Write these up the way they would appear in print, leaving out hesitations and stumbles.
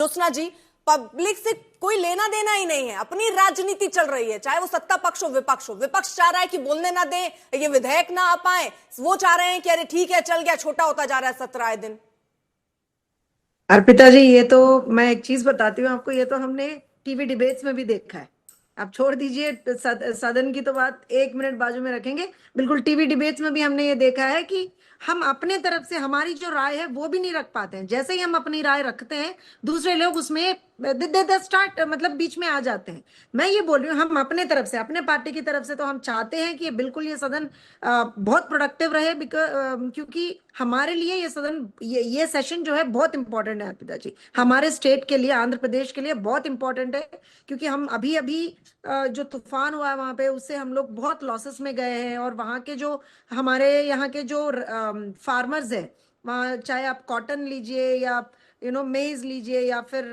ज्योत्सना जी, public से कोई लेना देना ही नहीं है, अपनी राजनीति चल रही है, चाहे वो सत्ता पक्ष हो विपक्ष हो। विपक्ष चाह रहा है कि बोलने ना दे, ये विधेयक ना आ पाए, वो चाह रहे हैं कि अरे ठीक है चल गया, छोटा होता जा रहा है सत्र आए दिन। अर्पिता जी, ये तो मैं एक चीज बताती हूँ आपको, ये तो हमने टीवी डिबेट्स में भी देखा है। आप छोड़ दीजिए सदन की तो बात, 1 मिनट बाजू में रखेंगे। बिल्कुल टीवी डिबेट्स में भी हमने ये देखा है कि हम अपने तरफ से हमारी जो राय है वो भी नहीं रख पाते हैं। जैसे ही हम अपनी राय रखते हैं, दूसरे लोग उसमें स्टार्ट मतलब बीच में आ जाते हैं। मैं ये बोल रही हूँ, हम अपने तरफ से, अपने पार्टी की तरफ से तो हम चाहते हैं कि बिल्कुल ये सदन बहुत प्रोडक्टिव रहे, क्योंकि हमारे लिए ये सदन, ये सेशन जो है बहुत इंपॉर्टेंट है अर्पिता जी। हमारे स्टेट के लिए, आंध्र प्रदेश के लिए बहुत इंपॉर्टेंट है, क्योंकि हम अभी अभी जो तूफान हुआ है वहां पे, उससे हम लोग बहुत लॉसेस में गए हैं। और वहां के जो हमारे यहाँ के जो फार्मर्स हैं, वहाँ चाहे आप कॉटन लीजिए या मेज लीजिए या फिर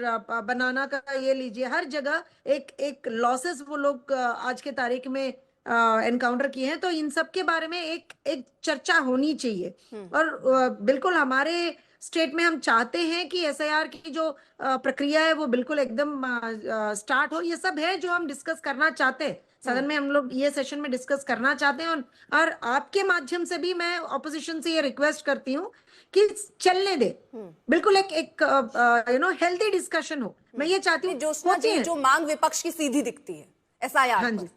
बनाना का ये लीजिए, हर जगह एक एक लॉसेस वो लोग आज के तारीख में एनकाउंटर किए हैं। तो इन सब के बारे में एक एक चर्चा होनी चाहिए। और बिल्कुल हमारे स्टेट में हम चाहते हैं कि एसआईआर की जो प्रक्रिया है वो बिल्कुल एकदम स्टार्ट हो। ये सब है जो हम डिस्कस करना चाहते हैं सदन में, हम लोग ये सेशन में डिस्कस करना चाहते हैं। और आपके माध्यम से भी मैं ऑपोजिशन से ये रिक्वेस्ट करती हूँ कि चलने दे, बिल्कुल एक एक हेल्दी डिस्कशन हो। मैं ये चाहती हूँ। ज्योत्सना जी, जो मांग विपक्ष की सीधी दिखती है एसआईआर हाँ पर, जी,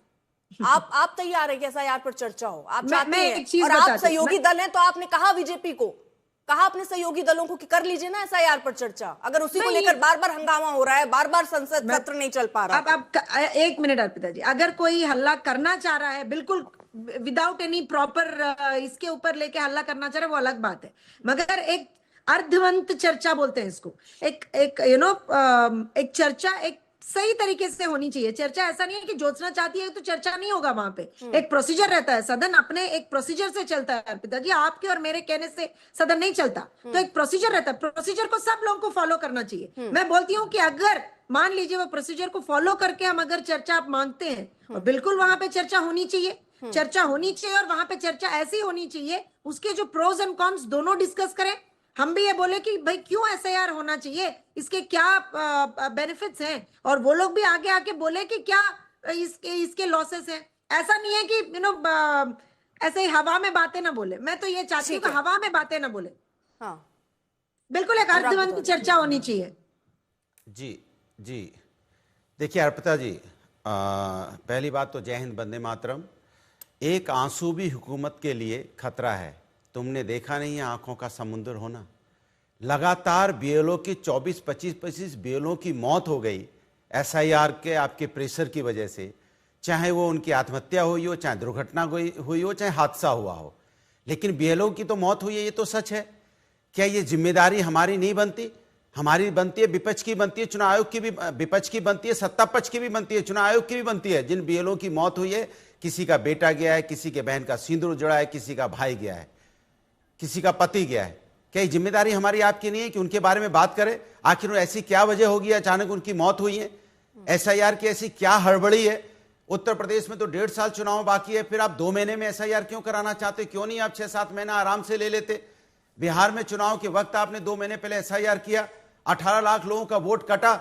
आप तैयार है कि एसआईआर पर चर्चा हो? आप चाहते मैं हैं, एक चीज और आप बताती हूँ। सहयोगी दल हैं, तो आपने कहा बीजेपी को, कहा अपने सहयोगी दलों को कि कर लीजिए ना एसआईआर पर चर्चा। अगर उसी को लेकर बार बार हंगामा हो रहा है, बार बार संसद सत्र नहीं चल पा रहा। अब 1 मिनट अर्पिता जी, अगर कोई हल्ला करना चाह रहा है, बिल्कुल विदाउट एनी प्रॉपर इसके ऊपर लेके हल्ला करना चाह रहा है, वो अलग बात है। मगर एक अर्धवंत चर्चा बोलते हैं इसको, एक एक एक चर्चा एक सही तरीके से होनी चाहिए। चर्चा ऐसा नहीं है कि ज्योत्सना चाहती है तो चर्चा नहीं होगा। वहां पे एक प्रोसीजर रहता है, सदन अपने एक प्रोसीजर से चलता है अर्पिता जी। आपके और मेरे कहने से सदन नहीं चलता, तो एक प्रोसीजर रहता है, प्रोसीजर को सब लोगों को फॉलो करना चाहिए। मैं बोलती हूँ कि अगर मान लीजिए वो प्रोसीजर को फॉलो करके हम अगर चर्चा आप मांगते हैं, और बिल्कुल वहां पे चर्चा होनी चाहिए, चर्चा होनी चाहिए। और वहां पे चर्चा ऐसी होनी चाहिए, उसके जो प्रोज एंड कॉन्स दोनों डिस्कस करें। हम भी ये बोले कि भाई क्यों एसआईआर होना चाहिए, इसके क्या बेनिफिट्स हैं, और वो लोग भी आगे आके बोले कि क्या इसके इसके लॉसेस हैं। ऐसा नहीं है कि ऐसे ही हवा में बातें ना बोले। मैं तो ये चाहती हूँ कि हवा में बातें ना बोले। हाँ, बिल्कुल एक अर्थवंत चर्चा होनी चाहिए। जी जी, देखिए अर्पिता जी, पहली बात तो जय हिंद, वंदे मातरम। एक आंसू भी हुकूमत के लिए खतरा है। तुमने देखा नहीं है आंखों का समुद्र होना? लगातार बीएलओ की 24-25 बीएलओ की मौत हो गई एसआईआर के आपके प्रेशर की वजह से। चाहे वो उनकी आत्महत्या हुई हो, चाहे दुर्घटना हुई हो, चाहे हादसा हुआ हो, लेकिन बीएलओ की तो मौत हुई है, ये तो सच है। क्या ये जिम्मेदारी हमारी नहीं बनती? हमारी बनती है, विपक्ष की बनती है, चुनाव आयोग की भी विपक्ष की बनती है, सत्ता पक्ष की भी बनती है, चुनाव आयोग की भी बनती है। जिन बीएलओ की मौत हुई है, किसी का बेटा गया है, किसी के बहन का सिंदूर जड़ा है, किसी का भाई गया है, किसी का पति गया है। क्या ये जिम्मेदारी हमारी आपकी नहीं है कि उनके बारे में बात करें? आखिर ऐसी क्या वजह होगी अचानक उनकी मौत हुई है? एसआईआर की ऐसी क्या हड़बड़ी है? उत्तर प्रदेश में तो 1.5 साल चुनाव बाकी है, फिर आप 2 महीने में एसआईआर क्यों कराना चाहते? क्यों नहीं आप 6-7 महीना आराम से ले लेते? बिहार में चुनाव के वक्त आपने 2 महीने पहले एसआईआर किया, 18 लाख लोगों का वोट कटा,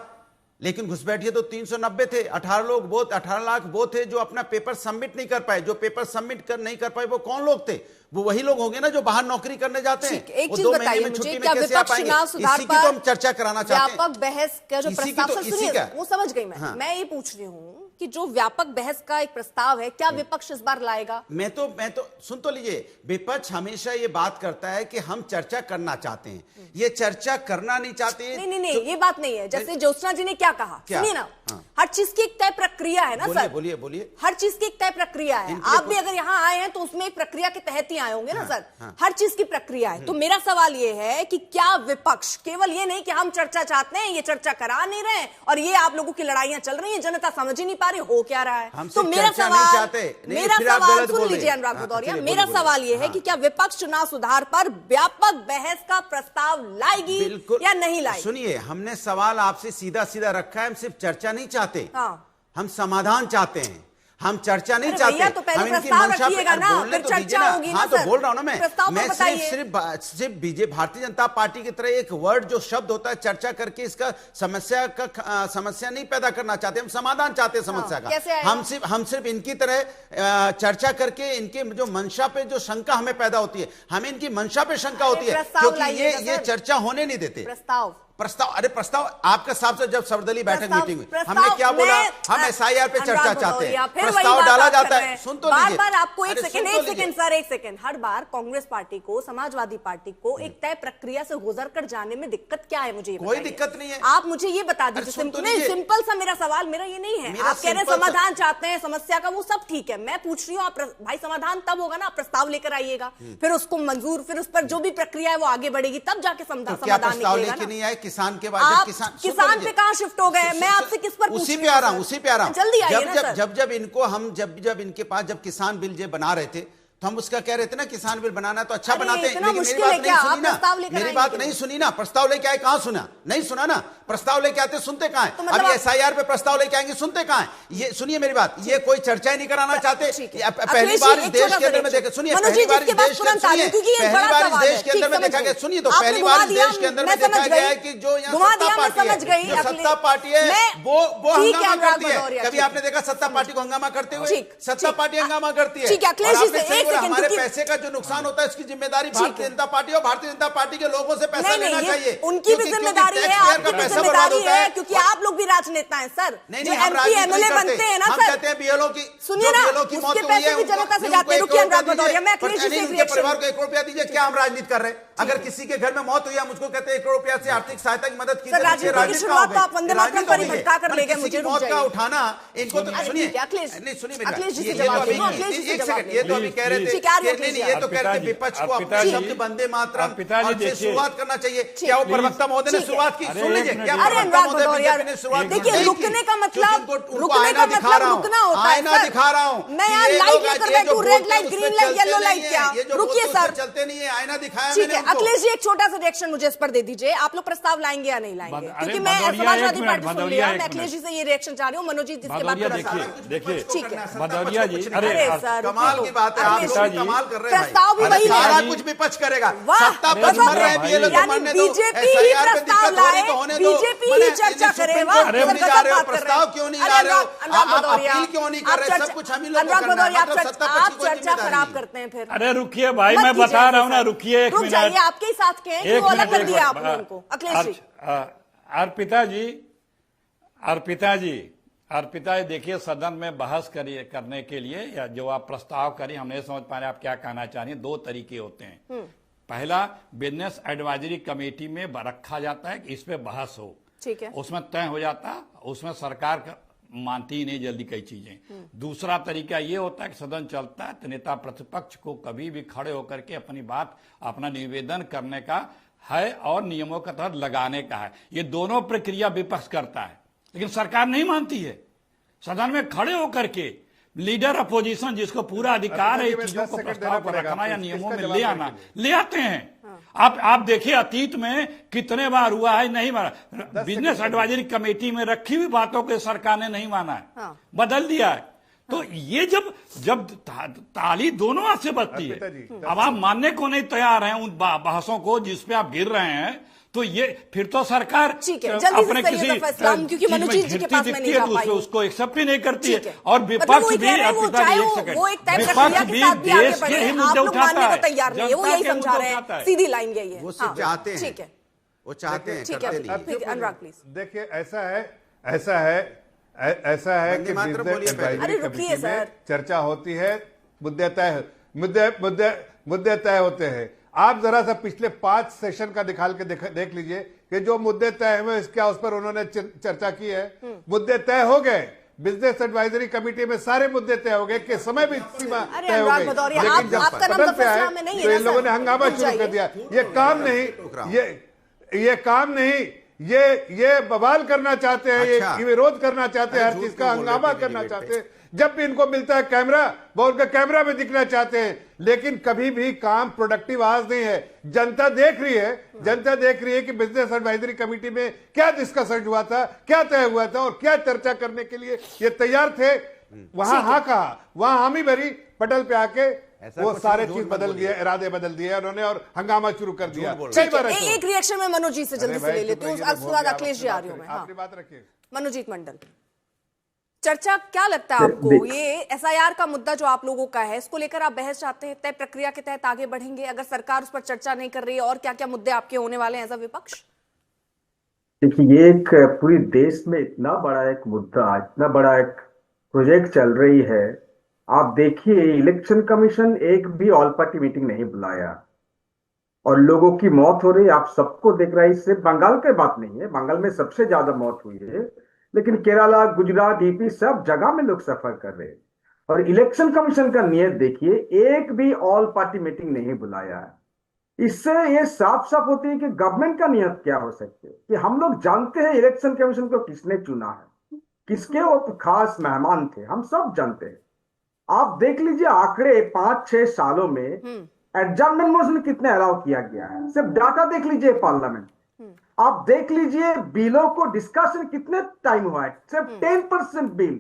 लेकिन घुसपैठिए तो 390 थे। 18 लाख वो थे जो अपना पेपर सबमिट नहीं कर पाए। जो पेपर सबमिट नहीं कर पाए वो कौन लोग थे? वो वही लोग होंगे ना जो बाहर नौकरी करने जाते हैं। एक चीज बताइए मुझे, क्या विपक्ष चुनाव सुधार पर तो हम चर्चा कराना चाहते हैं। व्यापक बहस का जो प्रस्ताव, सुनिए वो समझ गई हाँ। मैं ये पूछ रही हूँ कि जो व्यापक बहस का एक प्रस्ताव है, क्या विपक्ष इस बार लाएगा? मैं तो सुन तो लीजिए, विपक्ष हमेशा ये बात करता है कि हम चर्चा करना चाहते हैं, ये चर्चा करना नहीं चाहते। नहीं, ये बात नहीं है। जैसे ज्योत्सना जी ने क्या कहा, सुनिए ना। हाँ। हर चीज की एक तय प्रक्रिया है ना सर। बोलिए। हर चीज की एक तय प्रक्रिया है। आप भी अगर यहाँ आए हैं तो उसमें एक प्रक्रिया के तहत ही आए होंगे ना सर। हर चीज की प्रक्रिया है। तो मेरा सवाल ये है कि क्या विपक्ष केवल ये नहीं कि हम चर्चा चाहते हैं, ये चर्चा करा नहीं रहे और ये आप लोगों की लड़ाइयां चल रही हैं, जनता समझ ही नहीं पा रही हो क्या रहा है। तो मेरा सवाल सुन लीजिए अनुराग भदौरिया, मेरा सवाल ये है कि क्या विपक्ष चुनाव सुधार पर व्यापक बहस का प्रस्ताव लाएगी या नहीं लाएगी? सुनिए, हमने सवाल आपसे सीधा सीधा रखा है। हम सिर्फ चर्चा नहीं चाहते, हाँ। हम समाधान चाहते हैं। हम चर्चा नहीं अरे चाहते। भैया, तो पहले हम इनकी प्रस्ताव मंशा पे रखिएगा ना, बोलने फिर तो दीजिए चर्चा होगी ना हाँ, तो सर। बोल रहा हूं ना प्रस्ताव मैं तो बताइए। सिर्फ बीजेपी भारतीय जनता पार्टी की तरह एक वर्ड जो शब्द होता है चर्चा करके इसका समस्या नहीं पैदा करना चाहते, हम समाधान चाहते हैं समस्या कैसे का। आएगा? हम सिर्फ इनकी तरह चर्चा करके इनके जो मंशा पे जो शंका हमें पैदा होती है, हमें इनकी मंशा पे शंका होती है, प्रस्ताव क्योंकि लाइएगा ये सर। चर्चा होने नहीं देते। प्रस्ताव प्रस्ताव आपका साहब से जब सर्वदलीय बैठक प्रस्ताव- मीटिंग हुई प्रस्ताव हमने क्या बोला, मैं- हम एसआईआर पे चर्चा अनुराग चाहते भदौरिया, हैं, फिर वही प्रस्ताव बात डाला आप जाता कर रहे है। हैं। सुन तो बार लीजिए, बार आपको एक अरे सेकंड सुन तो एक सेकंड लीजिए। सर, एक सेकंड, हर बार कांग्रेस पार्टी को, समाजवादी पार्टी को एक तय प्रक्रिया से गुजर कर जाने में दिक्कत क्या है, मुझे ये कोई बताइए। दिक्कत नहीं है। आप मुझे ये बता दीजिए। सुन तो नहीं, लीजिए। सिंपल सा मेरा सवाल, मेरा ये नहीं है, मेरा आप कह रहे हैं सिंपल सा- समाधान चाहते हैं समस्या का, वो सब ठीक है। मैं पूछ रही हूँ, आप भाई समाधान तब होगा ना, आप प्रस्ताव लेकर आइएगा, फिर उसको मंजूर, फिर उस पर जो भी प्रक्रिया है वो आगे बढ़ेगी, तब जाके तो क्या समाधान प्रस्ताव निकलेगा लेके ना। नहीं आए किसान के बाद? आप सुन तो किसान लीजिए। पे कहां शिफ्ट हो गए? मैं आपसे किस पर पूछ उसी रही पे आ रहा सर? हूं, उसी पे आ रहा हूं। जल्दी आइए ना सर। जब इनको हम जब इनके पास जब किसान बिल जो बना रहे थे तो हम उसका कह रहे थे ना, किसान बिल बनाना तो अच्छा अरे बनाते हैं, इतना लेकिन मेरी मुश्किल बात है नहीं क्या? सुनी आप ना, प्रस्ताव लेकर मेरी आएंगे बात क्या? नहीं सुनी ना। प्रस्ताव लेके आए, कहां सुना? नहीं सुना ना। प्रस्ताव लेके आते सुनते कहां है? तो मतलब अभी एसआईआर पे प्रस्ताव लेके आएंगे, सुनते कहां है? ये सुनिए मेरी बात, ये कोई चर्चा ही नहीं कराना चाहते। ठीक है। पहली अखिलेश बार जी, इस एक देश छोटा के अंदर सा में देखे, सुनिए, मनोज जी, पहली बार जिसके इस बाद देश के तुरंत आ जाए, क्योंकि ये पहली बड़ा बार इस सवाल देश है। के अंदर ठीक, में देखा समझ गया, गई। सुनिए, तो आपने पहली घुमा बार इस दिया, देश के अंदर मैं में देखा समझ गया गई। है कि जो यहाँ घुमा सत्ता दिया, मैं पार्टी समझ गई। है, जो अखिलेश- सत्ता पार्टी है मैं- वो ठीक है, हंगामा अनुराग करती है। भदौरिया, कभी ठीक। आपने देखा सत्ता पार्टी को हंगामा करते हुए? ठीक, सत्ता ठीक। पार्टी हंगामा करती है। ठीक है, अखिलेश और जी आपने से सही एक बोला, सेकंड, हमारे क्योंकि- पैसे का जो नुकसान होता है उसकी जिम्मेदारी ठीक भारतीय है। जनता पार्टी और भारतीय जनता पार्टी के लोगों से पैसा नहीं, लेना नहीं, चाहिए। उनकी भी जिम्मेदारी है, आपकी भी जिम्मेदारी है, क्योंकि आप लोग भी राजनेता हैं सर। नहीं जो नहीं, हम एमपी राजनीति एमएलए नहीं करते। बनते हैं ना हम सर, कहते हैं बीएलओ की, सुनिए जो ना, बीएलओ की मौत उसके हुई है पैसे भी उनको- जनता से उनको जाते हैं। एक रुकिए करोड़ अनुराग दीजिए। भदौरिया, मैं पर अखिलेश जी से नहीं, एक उनके रिएक्शन- परिवार को 1 करोड़ रुपया दीजिए। क्या हम राजनीति कर रहे हैं? अगर किसी के घर में मौत हुई, हम उसको कहते हैं 1 करोड़ रुपया से आर्थिक सहायता की मदद की सर, राजनीति की शुरुआत तो आप वंदे मातरम पर ही भटका कर ले गए, मुझे रुक मौत का जाइए। उठाना इनको तो अरे सुनिए, ठीक है, अखिलेश- नहीं सुनिए मेरी अखिलेश जी बात। से ये तो जवाब अभी दीजिए, अखिलेश जी से एक जवाब सेकंड, ये तो अभी कह रहे थे ठीक है, आ रही कि नहीं, ये तो कहते हैं विपक्ष को अपने शब्द वंदे मातरम और से शुरुआत करना चाहिए। क्या वो प्रवक्ता महोदय ने शुरुआत की? सुन लीजिए, क्या अरे प्रवक्ता अनुराग महोदय भदौरिया, बीजेपी ने शुरुआत देखिए, नहीं की? रुकने का मतलब- क्योंकि उनको रुकने आईना का दिखा मतलब रहा हूं, रुकना होता है आईना सर। दिखा रहा हूं। मैं यहाँ ये लाइट लोग लेकर ये जो बैठूं, बोलते रेड हैं लाइट, उसमें ग्रीन लाइट, चलते येलो नहीं लाइट, है। क्या? ये जो रुकिए बोलते हैं सर, उसमें चलते नहीं है, आईना दिखाया ठीक मैंने है। उनको। अखिलेश जी, एक छोटा सा रिएक्शन मुझे इस पर दे दीजिए, आप लोग प्रस्ताव लाएंगे या नहीं लाएंगे? अरे क्योंकि मैं भदौरिया, समाजवादी एक पार्टी मिनट, सुन भदौरिया, लिया, एक मैं अखिलेश जी से ये रिएक्शन चाह रही हूँ, मनोज जी जिसके बाद भदौरिया, थोड़ा सा- देखिए ठीक है। भदौरिया जी, अरे अरे सर, कमाल की बात है, आप अखिलेश लोग जी, कमाल कर रहे हैं भाई। प्रस्ताव भी अरे वही है। सारा कुछ विपक्ष करेगा, वाह, सत्ता पक्ष मतलब मर रहे हैं, बीएलओ को यानी मरने दो, बीजेपी ही एसआईआर पे प्रस्ताव दिक्कत हो रही लाए, तो होने दो। बीजेपी मैंने ही चर्चा करे, सुप्रीम वाह, कोर्ट क्यों नहीं गजब जा रहे हो? बात कर रहे हैं। प्रस्ताव क्यों नहीं अरे ला रहे हो? अनुराग आप भदौरिया, अपील क्यों नहीं कर आप रहे? चर्चा- सब कुछ हम ही लोगों को अनुराग करना है, भदौरिया, मतलब आप सत्ता पक्ष आप की कोई चर्चा जिम्मेदारी खराब नहीं। करते हैं फिर। अरे रुकिए भाई, मत मैं कीजिए बता रहा हूँ ऐसा ना, सर। रुकिए एक रुक मिनट। जाइए, आपके ही साथ के हैं कि वो अलग कर दिया आपने उनको। अखिलेश जी, अर्पिता जी देखिए, सदन में बहस करने के लिए या जो आप प्रस्ताव करिए, हम नहीं समझ पा रहे आप क्या कहना चाह रही हैं। 2 तरीके होते हैं। पहला, बिजनेस एडवाइजरी कमेटी में रखा जाता है कि इस पे बहस हो, ठीक है, उसमें तय हो जाता, उसमें सरकार मानती ही नहीं जल्दी कई चीजें। दूसरा तरीका ये होता है कि सदन चलता है तो नेता प्रतिपक्ष को कभी भी खड़े होकर के अपनी बात, अपना निवेदन करने का है और नियमों के तहत लगाने का है। ये दोनों प्रक्रिया विपक्ष करता है, लेकिन सरकार नहीं मानती है। सदन में खड़े होकर के लीडर अपोजिशन, जिसको पूरा अधिकार है चीजों को प्रस्ताव पर रखना या नियमों में ले आना, ले आते हैं। आप देखिए, अतीत में कितने बार हुआ है, नहीं माना। बिजनेस एडवाइजरी कमेटी में रखी हुई बातों को सरकार ने नहीं माना है, बदल दिया है। तो ये जब ताली दोनों हाथ से बजती है, अब आप मानने को नहीं तैयार हैं उन बहसों को जिस पे आप गिर रहे हैं, तो ये फिर तो सरकार ठीक है, जल्दी से करिए तो फैसला, क्योंकि मनोज जी के पास मैं नहीं जा पाई हूं। उसको एक्सेप्ट ही नहीं करती है। ठीक है। और मतलब विपक्ष वो भी, कह रहे हैं, वो चाहे वो एक तय प्रक्रिया के साथ भी आगे देश बढ़े, के ही आप मुद्दे लोग उठाता मानने है, को तैयार नहीं है, वो जनता यही के समझा मुद्दे रहे उठाता हैं, है। सीधी लाइन यही है। वो सिर्फ चाहते हैं, ठीक है, वो चाहते हैं, ठीक करते है, नहीं है। ठीक है, अनुराग प्लीज। देखिए, ऐसा है कि वंदे मातरम बिजनेस बोलिए पहले। अरे एडवाइजरी रुकिए कमेटी में सर। चर्चा होती है, मुद्दे तय होते हैं। आप जरा सा पिछले 5 सेशन का निकाल के देख लीजिए कि जो मुद्दे तय हुए क्या उस पर उन्होंने चर्चा की है। मुद्दे तय हो गए, बिजनेस एडवाइजरी कमेटी में सारे मुद्दे तय हो गए कि समय भी सीमा अरे तय हो अनुराग गई, भदौरिया, लेकिन जब आपका नाम सदन तो पे आए फैसला में नहीं है तो ना इन लोगों सर? ने हंगामा रुक शुरू कर जाइए। दिया। ये काम नहीं, ये काम नहीं, ये बवाल करना चाहते हैं, अच्छा। ये विरोध करना चाहते हैं, अरे हर झूठ चीज का क्यों बोल रहे हंगामा थे करना डिबेट चाहते हैं। जब भी इनको मिलता है कैमरा, वो उनका कैमरा में दिखना चाहते हैं, लेकिन कभी भी काम प्रोडक्टिव आज नहीं है। जनता देख रही है कि बिजनेस एडवाइजरी कमेटी में क्या डिस्कशन हुआ था, क्या तय हुआ था और क्या चर्चा करने के लिए ये तैयार थे। वहां हाँ कहा, वहां हामी भरी, पटल पे आके ऐसा वो कुछ सारे झूठ चीज मत बदल बोलिए। दिए, इरादे बदल दिए उन्होंने और हंगामा शुरू कर दिया। बोल कई रहे बार ऐसा एक रिएक्शन में मनोज जी से अरे जल्दी से भाई, ले चुप लेती हूँ, रहिए, उसके बाद आप अखिलेश जी अपनी आ बात रही हूँ मैं। रखिए, हाँ, अपनी बात रखिए। मनोजीत मंडल, चर्चा क्या लगता है आपको, ये एसआईआर का मुद्दा जो आप लोगों का है, इसको लेकर आप बहस चाहते हैं, तय प्रक्रिया के तहत आगे बढ़ेंगे अगर सरकार उस पर चर्चा नहीं कर रही है, और क्या क्या मुद्दे आपके होने वाले हैं एज अ विपक्ष? देखिए, ये एक पूरी देश में इतना बड़ा एक मुद्दा, इतना बड़ा एक प्रोजेक्ट चल रही है। आप देखिए, इलेक्शन कमीशन एक भी ऑल पार्टी मीटिंग नहीं बुलाया और लोगों की मौत हो रही है। आप सबको देख रहा है, इससे बंगाल की बात नहीं है, बंगाल में सबसे ज्यादा मौत हुई है, लेकिन केरला, गुजरात, यूपी सब जगह में लोग सफर कर रहे हैं। और इलेक्शन कमीशन का नियत देखिए, एक भी ऑल पार्टी मीटिंग नहीं बुलाया है। इससे ये साफ साफ होती है कि गवर्नमेंट का नियत क्या हो सकते है कि हम लोग जानते हैं इलेक्शन कमीशन को किसने चुना है, किसके वो खास मेहमान थे, हम सब जानते हैं। आप देख लीजिए आंकड़े 5-6 सालों में एडजर्नमेंट मोशन कितने अलाउ किया गया है, सिर्फ डाटा देख लीजिए पार्लियामेंट। आप देख लीजिए बिलों को डिस्कशन कितने टाइम हुआ है, सिर्फ 10% बिल,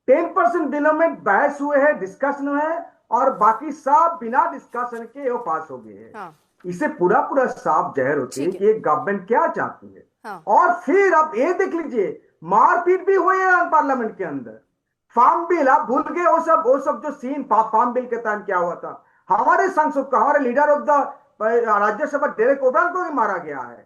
10% बिलों में बहस हुए हैं, डिस्कशन हुए हैं, और बाकी सब बिना डिस्कशन के वो पास हो गए हैं। हाँ। इसे पूरा पूरा साफ जहर होती है ठीक कि ये गवर्नमेंट क्या चाहती है। हाँ। और फिर आप ये देख लीजिए, मारपीट भी हुई है पार्लियामेंट के अंदर। फार्म बिल, आप भूल गए वो सब जो सीन फार्म बिल के टाइम क्या हुआ था। हमारे सांसद को, हमारे leader of the Rajya Sabha Derek O'Brien को भी मारा गया है।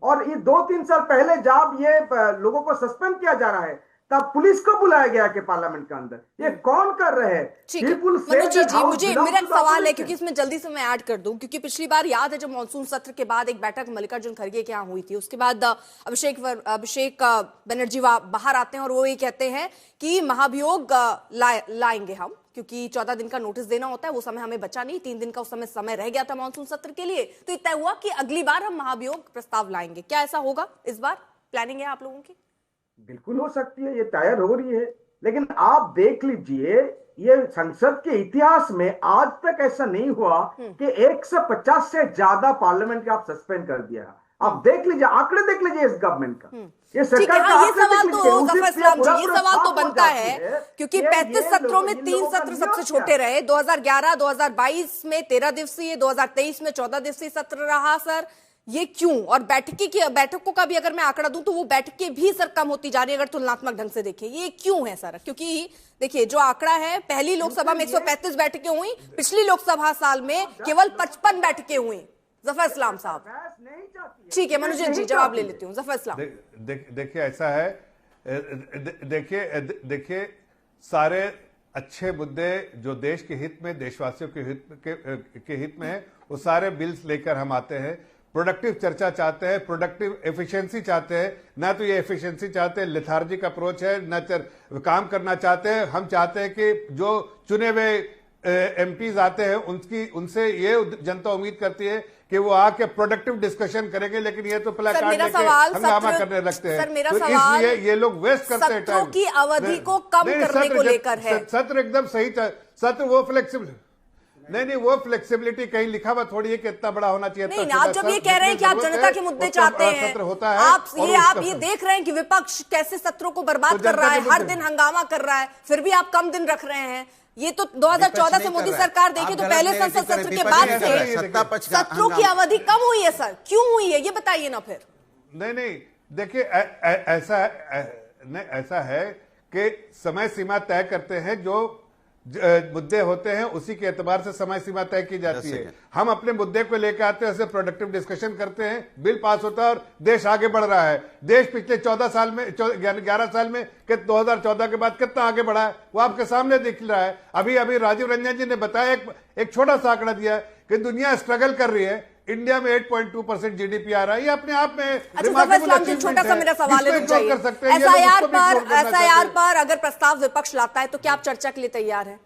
और ये 2-3 साल पहले जब ये लोगों को सस्पेंड किया जा रहा है, तब पुलिस को बुलाया गया कि पार्लियामेंट के अंदर। ये कौन कर रहे हैं? ठीक है मनोज जी, मुझे मेरा एक सवाल है, क्योंकि इसमें जल्दी से मैं ऐड कर दूं, क्योंकि पिछली बार याद है जब मानसून सत्र के बाद एक बैठक मल्लिकार्जुन खड़गे के यहाँ हुई थी, उसके बाद अभिषेक बनर्जी बाहर आते हैं और वो ये कहते हैं कि महाभियोग लाएंगे हम, क्योंकि 14 दिन का नोटिस देना होता है, वो समय हमें बचा नहीं, 3 दिन का उस समय रह गया था मानसून सत्र के लिए, तो ये तय हुआ कि अगली बार हम महाभियोग प्रस्ताव लाएंगे। क्या ऐसा होगा इस बार? प्लानिंग है आप लोगों की? बिल्कुल हो सकती है, ये तैयार हो रही है, लेकिन आप देख लीजिए ये संसद के इतिहास में आज तक ऐसा नहीं हुआ कि 150 से ज्यादा पार्लियामेंट का आप सस्पेंड कर दिया। आप देख लीजिए, आंकड़े देख लीजिए इस गवर्नमेंट का, ये सरकार का ये आंकड़े सवाल देख तो लीजिए। जफर इस्लाम जी, ये सवाल तो साफ हो बनता जाती है, क्योंकि कि 35 सत्रों में 3 लोगों का सत्र नियत सबसे क्या छोटे है? रहे। 2011, 2022 में 13 दिवसीय, 2023 में 14 दिवसीय सत्र रहा सर, ये क्यों? और बैठकों का भी अगर मैं आंकड़ा दूं तो वो बैठकें भी सर कम होती जा रही है अगर तुलनात्मक ढंग से देखें, ये क्यों है सर? क्योंकि देखिए जो आंकड़ा है, पहली लोकसभा में 135 बैठकें हुई, पिछली लोकसभा साल में केवल 55 बैठकें हुई। जफर इस्लाम साहब, ठीक है मनोज जी जवाब ले लेती हूँ। जफर इस्लाम, देखिए ऐसा है, देखिए सारे अच्छे मुद्दे जो देश के हित में, देशवासियों के हित में है, वो सारे बिल्स लेकर हम आते हैं। प्रोडक्टिव चर्चा चाहते हैं, प्रोडक्टिव एफिशिएंसी चाहते हैं, ना तो ये एफिशिएंसी चाहते हैं, लेथार्जिक अप्रोच है, न काम करना चाहते हैं। हम चाहते हैं कि जो चुने हुए एमपीज आते हैं उनसे ये जनता उम्मीद करती है कि वो आके प्रोडक्टिव डिस्कशन करेंगे, लेकिन ये तो प्लेकार्ड लेके हंगामा करने लगते हैं। तो इसलिए ये लोग वेस्ट करते हैं टाइम। की अवधि को कम करने को लेकर है सत्र एकदम सही, सत्र वो फ्लेक्सिबल नहीं, वो फ्लेक्सिबिलिटी कहीं लिखा हुआ थोड़ी है कि इतना बड़ा होना चाहिए। नहीं, आप जब ये कह रहे हैं कि आप जनता के मुद्दे चाहते हैं, सत्र होता है, आप ये देख रहे हैं कि विपक्ष कैसे सत्रों को बर्बाद कर रहा है, हर दिन हंगामा कर रहा है, फिर भी आप कम दिन रख रहे हैं। ये तो 2014 से मोदी सरकार देखिए तो पहले संसद सत्र के बाद से सत्रों की अवधि कम हुई है सर, क्यों हुई है ये बताइए ना फिर। नहीं देखिए ऐसा है कि समय सीमा तय करते हैं, जो मुद्दे होते हैं उसी के एतबार से समय सीमा तय की जाती है। हम अपने मुद्दे को लेकर आते हैं, ऐसे प्रोडक्टिव डिस्कशन करते हैं, बिल पास होता है और देश आगे बढ़ रहा है। देश पिछले 11 साल में कि 2014 के बाद कितना आगे बढ़ा है वो आपके सामने दिख रहा है। अभी राजीव रंजन जी ने बताया, एक छोटा सा आंकड़ा दिया कि दुनिया स्ट्रगल कर रही है, इंडिया में 8.2% जीडीपी आ रहा है, ये अपने आप में छोटा सा मेरा सवाल है, एसआईआर पर अगर प्रस्ताव विपक्ष लाता है तो क्या आप चर्चा के लिए तैयार हैं?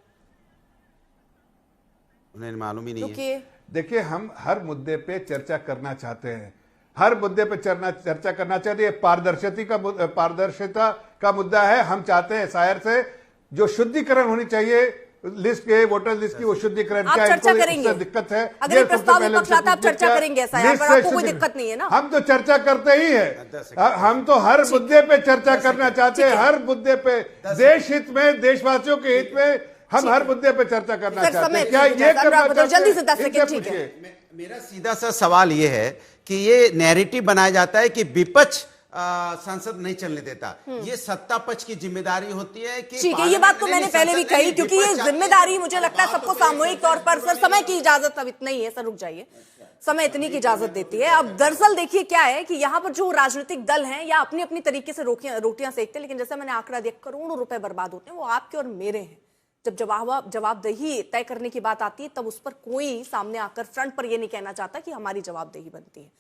उन्हें मालूम ही नहीं है। देखिए हम हर मुद्दे पे चर्चा करना चाहते हैं, हर मुद्दे पे चर्चा करना चाहते हैं। पारदर्शिता का मुद्दा है। हम चाहते हैं एसआईआर से जो शुद्धिकरण होनी चाहिए, लिस्ट के वोटर लिस्ट की वो शुद्धिकरण आप क्या चर्चा इनको करेंगे? उससे दिक्कत है? अगर ये ये प्रस्ताव सबसे पहले विपक्ष लाता, आप उनसे चर्चा पूछना, करेंगे ऐसा है, लिस्ट अगर आपको से कोई शुद्धि- दिक्कत नहीं है ना। हम तो चर्चा करते ही है, हम तो हर मुद्दे पे चर्चा करना चाहते हैं, हर मुद्दे पे देश हित में, देशवासियों के हित में हम हर मुद्दे पे चर्चा करना सर, चाहते समय हैं। क्या ये अनुराग करना बदल, चाहते जल्दी हैं? से 10 सेकंड, इनसे ठीक है। पूछिए। मेरा सीधा सा सवाल यह है कि ये नैरेटिव बनाया जाता है कि विपक्ष संसद नहीं चलने देता। ये सत्ता पक्ष की जिम्मेदारी होती है कि ठीक है, ये बात तो मैंने पहले भी कही, क्योंकि ये जिम्मेदारी मुझे लगता है सबको सामूहिक तौर पर। सर, समय की इजाजत अब इतना ही है, सर रुक जाइए, समय इतनी की इजाजत देती है। अब दरअसल देखिए क्या है कि यहाँ पर जो राजनीतिक दल हैं या अपनी अपनी तरीके से रोटियां सेकते हैं, लेकिन जैसा मैंने आंकड़ा दिया, करोड़ों रुपए बर्बाद होते हैं, वो आपके और मेरे हैं। जब जवाबदेही तय करने की बात आती है, तब उस पर कोई सामने आकर फ्रंट पर ये नहीं कहना चाहता कि हमारी जवाबदेही बनती है।